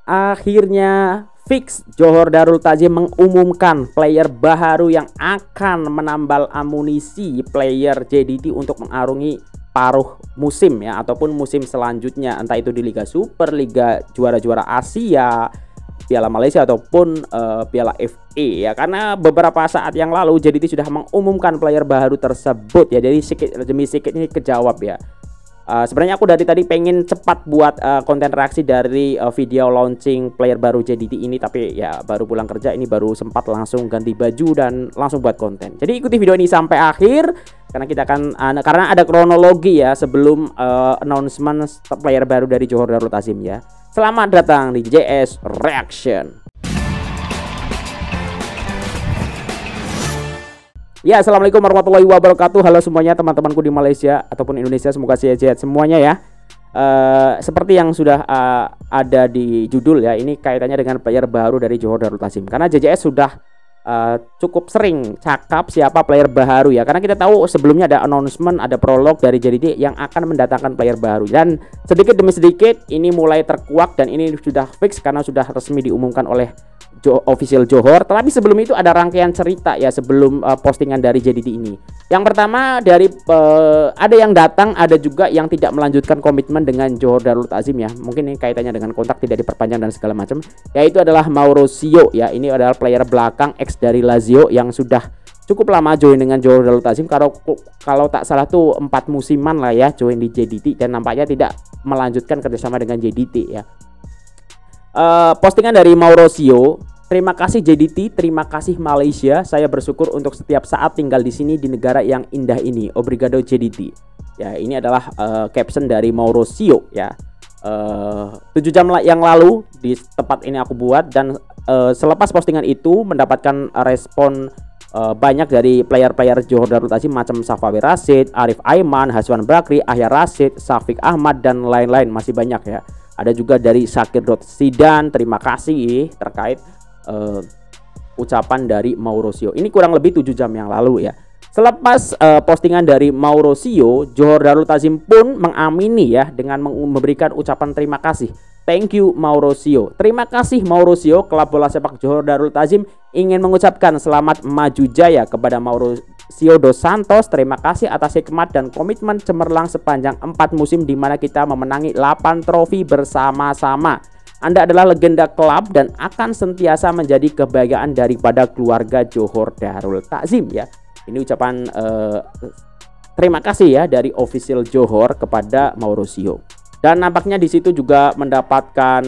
Akhirnya fix Johor Darul Ta'zim mengumumkan player baru yang akan menambal amunisi player JDT untuk mengarungi paruh musim ya, ataupun musim selanjutnya, entah itu di Liga Super, Liga Juara-Juara Asia, Piala Malaysia ataupun Piala FA ya. Karena beberapa saat yang lalu JDT sudah mengumumkan player baru tersebut ya. Jadi sedikit demi sedikit ini kejawab ya. Sebenarnya aku dari tadi pengen cepat buat konten reaksi dari video launching player baru JDT ini, tapi ya baru pulang kerja ini, baru sempat langsung ganti baju dan langsung buat konten. Jadi ikuti video ini sampai akhir karena kita akan karena ada kronologi ya sebelum announcement player baru dari Johor Darul Ta'zim ya. Selamat datang di JS Reaction. Ya, assalamualaikum warahmatullahi wabarakatuh. Halo semuanya teman-temanku di Malaysia ataupun Indonesia, semoga sehat-sehat semuanya ya. Seperti yang sudah ada di judul ya, ini kaitannya dengan player baru dari Johor Darul Ta'zim. Karena JJS sudah cukup sering cakap siapa player baru ya. Karena kita tahu sebelumnya ada announcement, ada prolog dari JDT yang akan mendatangkan player baru. Dan sedikit demi sedikit ini mulai terkuak dan ini sudah fix karena sudah resmi diumumkan oleh official Johor. Tapi sebelum itu ada rangkaian cerita ya sebelum postingan dari JDT ini. Yang pertama dari ada yang datang, ada juga yang tidak melanjutkan komitmen dengan Johor Darul Ta'zim ya. Mungkin ini kaitannya dengan kontrak tidak diperpanjang dan segala macam. Yaitu adalah Mauricio ya. Ini adalah player belakang ex dari Lazio yang sudah cukup lama join dengan Johor Darul Ta'zim. Kalau tak salah tuh 4 musiman lah ya join di JDT dan nampaknya tidak melanjutkan kerjasama dengan JDT ya. Postingan dari Mauricio, terima kasih JDT, terima kasih Malaysia. Saya bersyukur untuk setiap saat tinggal di sini di negara yang indah ini. Obrigado JDT. Ya, ini adalah caption dari Mauricio ya. 7 jam yang lalu di tempat ini aku buat dan selepas postingan itu mendapatkan respon banyak dari player-player Johor Darul Ta'zim macam Safawi Rashid, Arif Aiman, Haswan Bakri, Ahya Rashid, Syafiq Ahmad dan lain-lain, masih banyak ya. Ada juga dari Syakir Sidan, terima kasih terkait ucapan dari Mauricio. Ini kurang lebih 7 jam yang lalu ya. Selepas postingan dari Mauricio, Johor Darul Ta'zim pun mengamini ya dengan memberikan ucapan terima kasih. Thank you Mauricio. Terima kasih Mauricio. Klub bola sepak Johor Darul Ta'zim ingin mengucapkan selamat maju jaya kepada Mauricio dos Santos. Terima kasih atas hikmat dan komitmen cemerlang sepanjang 4 musim di mana kita memenangi 8 trofi bersama-sama. Anda adalah legenda klub dan akan sentiasa menjadi kebahagiaan daripada keluarga Johor Darul Ta'zim ya. Ini ucapan terima kasih ya dari official Johor kepada Mauricio. Dan nampaknya di situ juga mendapatkan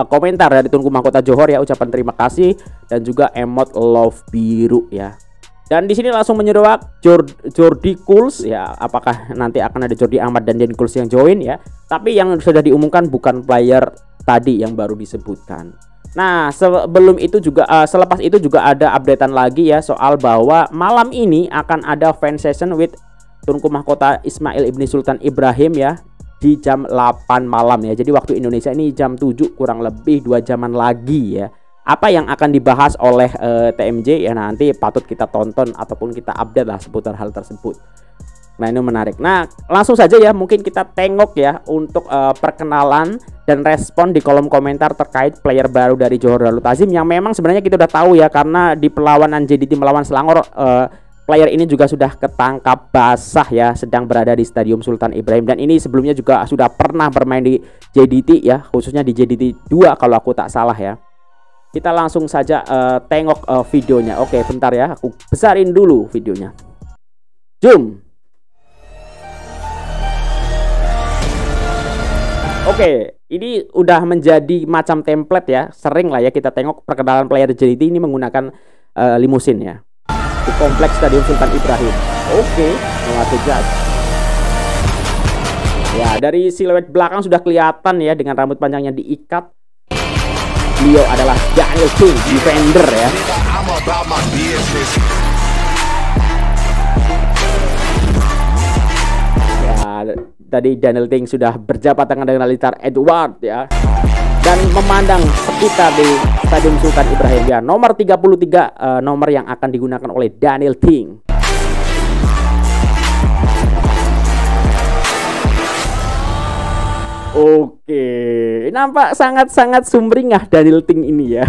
komentar dari Tunku Mahkota Johor ya, ucapan terima kasih dan juga emot love biru ya. Dan di sini langsung menyeruak Jordi Kuls ya, apakah nanti akan ada Jordi Ahmad dan Den Kuls yang join ya. Tapi yang sudah diumumkan bukan player tadi yang baru disebutkan. Nah, sebelum itu juga selepas itu juga ada updatean lagi ya soal bahwa malam ini akan ada fan session with Tunku Mahkota Ismail Ibni Sultan Ibrahim ya di jam 8 malam ya. Jadi waktu Indonesia ini jam 7, kurang lebih 2 jaman lagi ya. Apa yang akan dibahas oleh TMJ ya nanti patut kita tonton ataupun kita update lah seputar hal tersebut. Nah, ini menarik. Nah, langsung saja ya mungkin kita tengok ya untuk perkenalan dan respon di kolom komentar terkait player baru dari Johor Darul Ta'zim yang memang sebenarnya kita udah tahu ya, karena di perlawanan JDT melawan Selangor player ini juga sudah ketangkap basah ya, sedang berada di Stadium Sultan Ibrahim, dan ini sebelumnya juga sudah pernah bermain di JDT ya, khususnya di JDT 2 kalau aku tak salah ya. Kita langsung saja tengok videonya. Oke, bentar ya, aku besarin dulu videonya. Zoom. Oke, ini udah menjadi macam template ya, sering lah ya kita tengok perkenalan player JDT ini menggunakan limusin ya di kompleks Stadium Sultan Ibrahim. Oke, jelas. Ya, dari siluet belakang sudah kelihatan ya dengan rambut panjangnya diikat. Beliau adalah Daniel Ting, defender ya. Ya, tadi Daniel Ting sudah berjabat tangan dengan Litar Edward ya, dan memandang sekitar di Stadium Sultan Ibrahim ya. Nomor 33 nomor yang akan digunakan oleh Daniel Ting. Oke, nampak sangat-sangat sumringah Daniel Ting ini ya.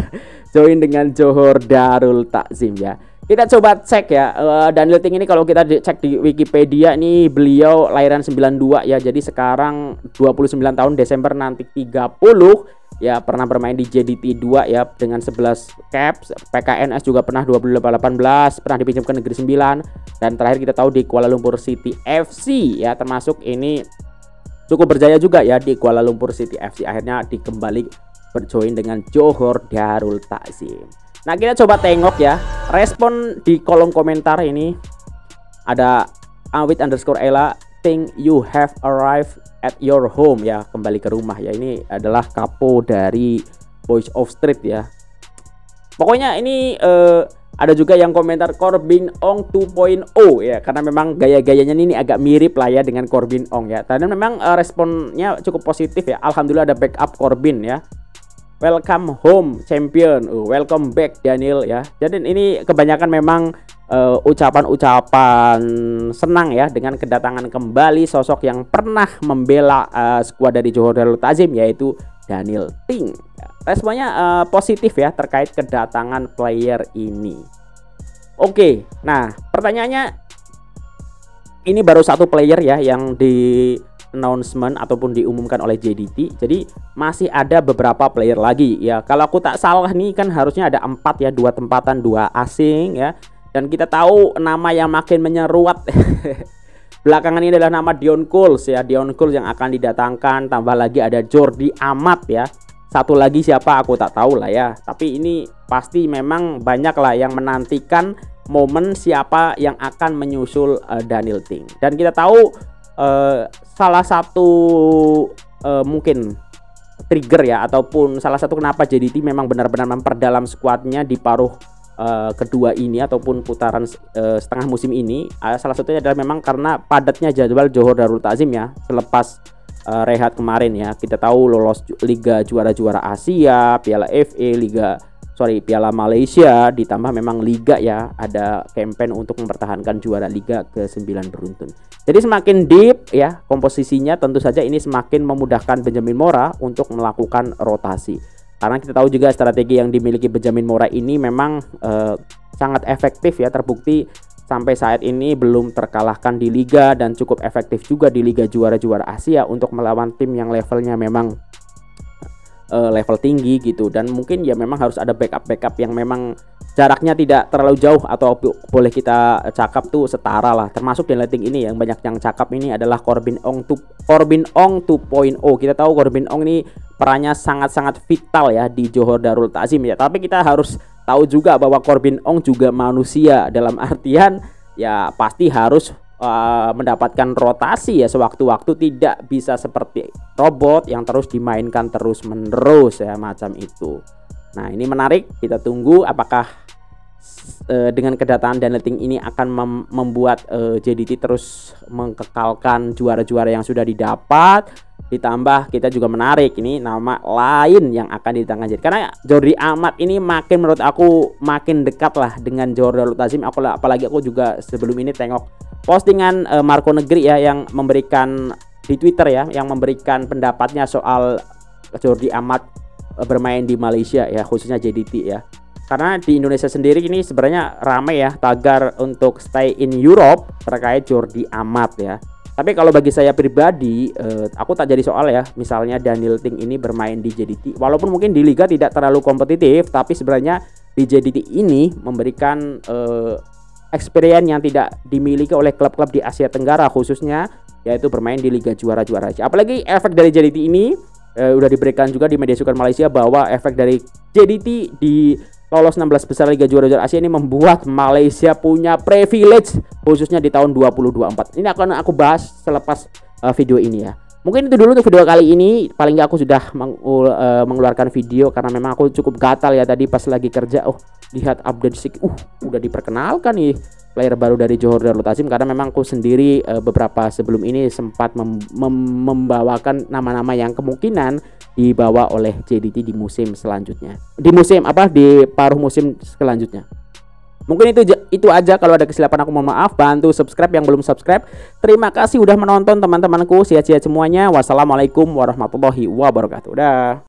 Join dengan Johor Darul Takzim ya. Kita coba cek ya, Daniel Ting ini kalau kita cek di Wikipedia ini beliau lahiran 92 ya. Jadi sekarang 29 tahun, Desember nanti 30 ya, pernah bermain di JDT 2 ya dengan 11 caps, PKNS juga pernah 2018, pernah dipinjam ke Negeri 9 dan terakhir kita tahu di Kuala Lumpur City FC ya, termasuk ini cukup berjaya juga ya di Kuala Lumpur City FC, akhirnya dikembali berjoin dengan Johor Darul Takzim. Nah, kita coba tengok ya respon di kolom komentar ini. Ada Awit_Ella, think you have arrived at your home ya, kembali ke rumah ya. Ini adalah kapo dari Boys of Street ya. Pokoknya ini ada juga yang komentar Corbin Ong 2.0 ya, karena memang gaya-gayanya ini agak mirip lah ya dengan Corbin Ong ya. Dan memang responnya cukup positif ya. Alhamdulillah ada backup Corbin ya. Welcome home champion, welcome back Daniel ya. Jadi ini kebanyakan memang ucapan-ucapan senang ya dengan kedatangan kembali sosok yang pernah membela skuad dari Johor Darul Takzim, yaitu Daniel Ting. Responnya positif ya terkait kedatangan player ini. Oke, nah pertanyaannya, ini baru satu player ya yang di announcement ataupun diumumkan oleh JDT. Jadi masih ada beberapa player lagi ya. Kalau aku tak salah nih kan harusnya ada 4 ya, 2 tempatan, 2 asing ya. Dan kita tahu nama yang makin menyeruat belakangan ini adalah nama Dion Coles ya. Dion Coles yang akan didatangkan, tambah lagi ada Jordi Amat ya. Satu lagi siapa aku tak tahu lah ya. Tapi ini pasti memang banyak lah yang menantikan momen siapa yang akan menyusul Daniel Ting. Dan kita tahu salah satu mungkin trigger ya, ataupun salah satu kenapa JDT memang benar-benar memperdalam skuadnya di paruh kedua ini ataupun putaran setengah musim ini, salah satunya adalah memang karena padatnya jadwal Johor Darul Takzim ya. Selepas rehat kemarin ya, kita tahu lolos Liga Juara-Juara Asia, Piala FA, Piala Malaysia, ditambah memang Liga ya, ada campaign untuk mempertahankan juara Liga ke-9 beruntun. Jadi semakin deep ya komposisinya, tentu saja ini semakin memudahkan Benjamin Mora untuk melakukan rotasi. Karena kita tahu juga strategi yang dimiliki Benjamin Mora ini memang sangat efektif ya, terbukti sampai saat ini belum terkalahkan di Liga dan cukup efektif juga di Liga Juara-Juara Asia untuk melawan tim yang levelnya memang level tinggi gitu. Dan mungkin ya memang harus ada backup yang memang jaraknya tidak terlalu jauh, atau boleh kita cakap tuh setara lah. Termasuk Daniel Ting ini yang banyak yang cakap ini adalah Corbin Ong 2.0. Kita tahu Corbin Ong ini perannya sangat-sangat vital ya di Johor Darul Takzim ya. Tapi kita harus tahu juga bahwa Corbin Ong juga manusia, dalam artian ya pasti harus mendapatkan rotasi ya sewaktu-waktu, tidak bisa seperti robot yang terus dimainkan terus menerus ya, macam itu. Nah, ini menarik, kita tunggu apakah dengan kedatangan Daniel Ting ini akan membuat JDT terus mengkekalkan juara-juara yang sudah didapat. Ditambah kita juga menarik ini nama lain yang akan didatangkan JDT, karena Jordi Amat ini makin, menurut aku makin dekat lah dengan Johor Darul Takzim. Apalagi aku juga sebelum ini tengok postingan Marco Negri ya, yang memberikan di Twitter ya, yang memberikan pendapatnya soal Jordi Amat bermain di Malaysia ya, khususnya JDT ya. Karena di Indonesia sendiri ini sebenarnya ramai ya tagar untuk stay in Europe terkait Jordi Amat ya. Tapi kalau bagi saya pribadi, aku tak jadi soal ya. Misalnya Daniel Ting ini bermain di JDT, walaupun mungkin di Liga tidak terlalu kompetitif, tapi sebenarnya di JDT ini memberikan experience yang tidak dimiliki oleh klub-klub di Asia Tenggara khususnya, yaitu bermain di Liga Juara-Juara Asia. Apalagi efek dari JDT ini udah diberikan juga di media sosial Malaysia, bahwa efek dari JDT di lolos 16 besar Liga Juara-Juara Asia ini membuat Malaysia punya privilege khususnya di tahun 2024. Ini akan aku bahas selepas video ini ya. Mungkin itu dulu untuk video kali ini. Paling nggak aku sudah mengeluarkan video karena memang aku cukup gatal ya tadi pas lagi kerja. Oh, lihat update sih, udah diperkenalkan nih player baru dari Johor Darul Takzim, karena memang aku sendiri beberapa sebelum ini sempat membawakan nama-nama yang kemungkinan dibawa oleh JDT di musim selanjutnya. Di paruh musim selanjutnya. Mungkin itu aja. Kalau ada kesilapan aku mohon maaf. Bantu subscribe yang belum subscribe. Terima kasih udah menonton teman-temanku. Sehat-sehat semuanya. Wassalamualaikum warahmatullahi wabarakatuh. Dah.